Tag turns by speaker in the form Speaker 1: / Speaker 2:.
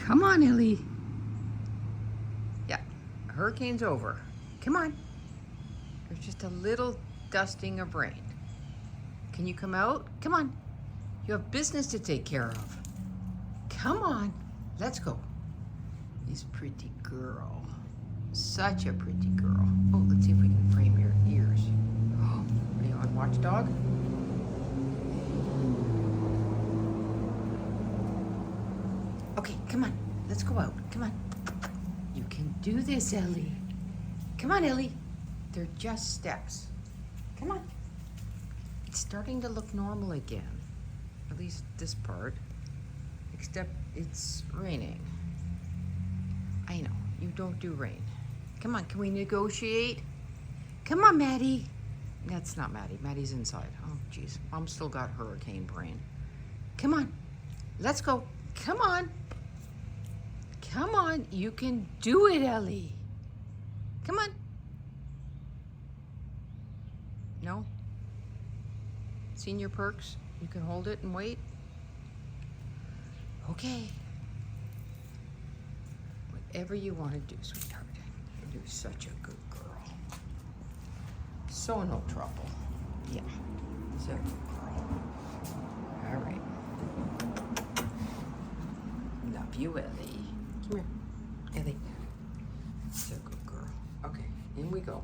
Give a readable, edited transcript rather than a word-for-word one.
Speaker 1: Come on, Ellie. Yeah, hurricane's over. Come on. There's just a little dusting of rain. Can you come out? Come on. You have business to take care of. Come on. Let's go. This pretty girl. Such a pretty girl. Oh, let's see if we can frame your ears. Oh, are you on Watchdog? Okay, come on. Let's go out. Come on. You can do this, Ellie. Come on, Ellie. They're just steps. Come on. It's starting to look normal again. At least this part. Except it's raining. I know, you don't do rain. Come on, can we negotiate? Come on, Maddie. That's not Maddie. Maddie's inside. Oh, geez. Mom still got hurricane brain. Come on. Let's go. Come on. Come on. You can do it, Ellie. Come on. No? Senior perks? You can hold it and wait? Okay. Whatever you want to do, sweetheart. You're such a good girl. So no trouble. Yeah. So good girl. All right. Love you, Ellie. Come here. Ellie. So good girl. Okay, in we go.